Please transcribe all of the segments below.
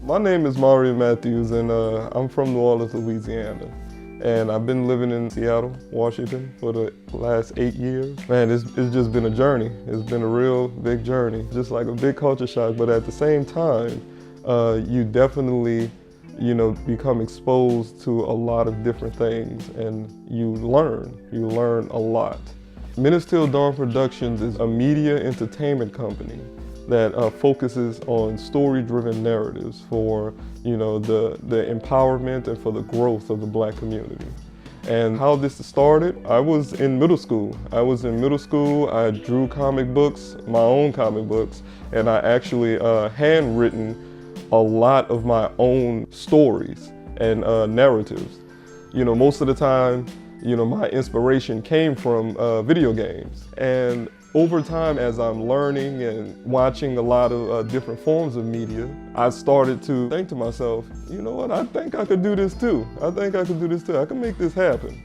My name is Mario Matthews, and I'm from New Orleans, Louisiana. And I've been living in Seattle, Washington for the last 8 years. Man, it's just been a journey. It's been a real big journey, just like a big culture shock. But at the same time, you definitely, become exposed to a lot of different things, and you learn a lot. Minutes Till Dawn Productions is a media entertainment company that focuses on story-driven narratives for, the empowerment and for the growth of the Black community. And how this started, I was in middle school. I drew comic books, my own comic books, and I actually handwritten a lot of my own stories and narratives. Most of the time, my inspiration came from video games. And over time, as I'm learning and watching a lot of different forms of media, I started to think to myself, you know what, I think I could do this too. I can make this happen.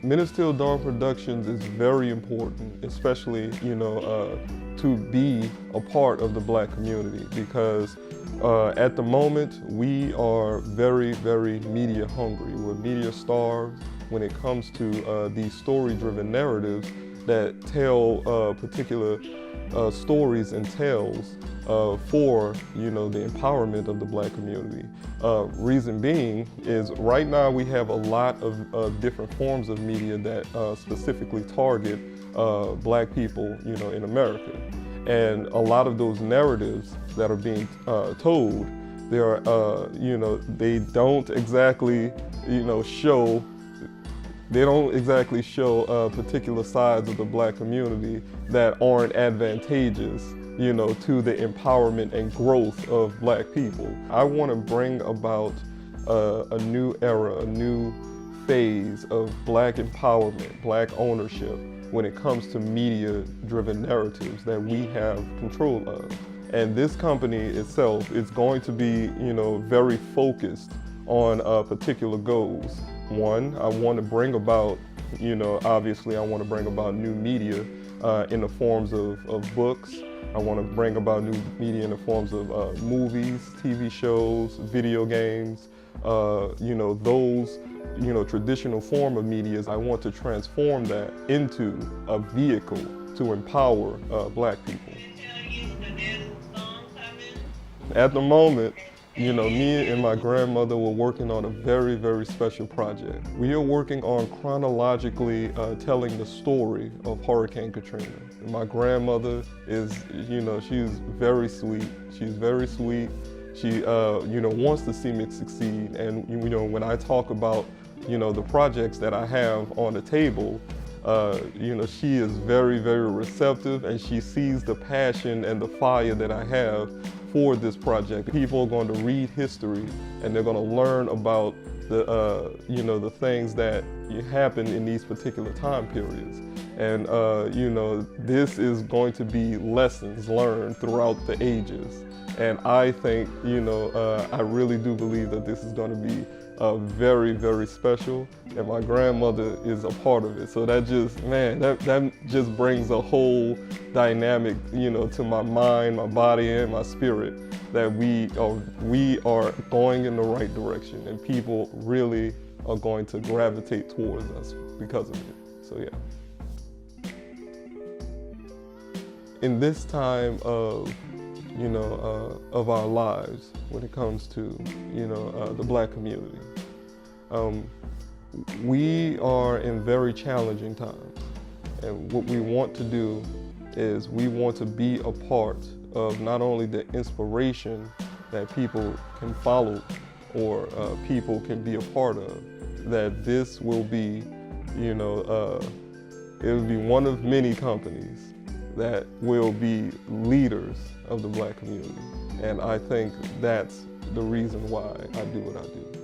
Minutes Till Dawn Productions is very important, especially, to be a part of the Black community, because at the moment, we are very, very media hungry. We're media starved when it comes to these story-driven narratives that tell particular stories and tales for, the empowerment of the Black community. Reason being is right now we have a lot of different forms of media that specifically target Black people, in America. And a lot of those narratives that are being told, they don't exactly, show particular sides of the Black community that aren't advantageous, to the empowerment and growth of Black people. I want to bring about a new era, a new phase of Black empowerment, Black ownership when it comes to media-driven narratives that we have control of. And this company itself is going to be, very focused on particular goals. One, I want to bring about, obviously I want to bring about new media in the forms of books. I want to bring about new media in the forms of movies, TV shows, video games, those, traditional form of media. I want to transform that into a vehicle to empower Black people. At the moment, me and my grandmother were working on a very, very special project. We are working on chronologically telling the story of Hurricane Katrina. My grandmother is, she's very sweet. She's very sweet. She, wants to see me succeed. And, when I talk about, the projects that I have on the table, she is very, very receptive, and she sees the passion and the fire that I have for this project. People are going to read history, and they're going to learn about the, the things that happen in these particular time periods. And, this is going to be lessons learned throughout the ages. And I think, I really do believe that this is going to be very, very special, and my grandmother is a part of it. So that just, man, that just brings a whole dynamic, to my mind, my body, and my spirit, that we are going in the right direction, and people really are going to gravitate towards us because of it. So yeah. In this time of of our lives when it comes to, the Black community. We are in very challenging times, and what we want to do is we want to be a part of not only the inspiration that people can follow or people can be a part of, that this will be, it will be one of many companies that will be leaders of the Black community. And I think that's the reason why I do what I do.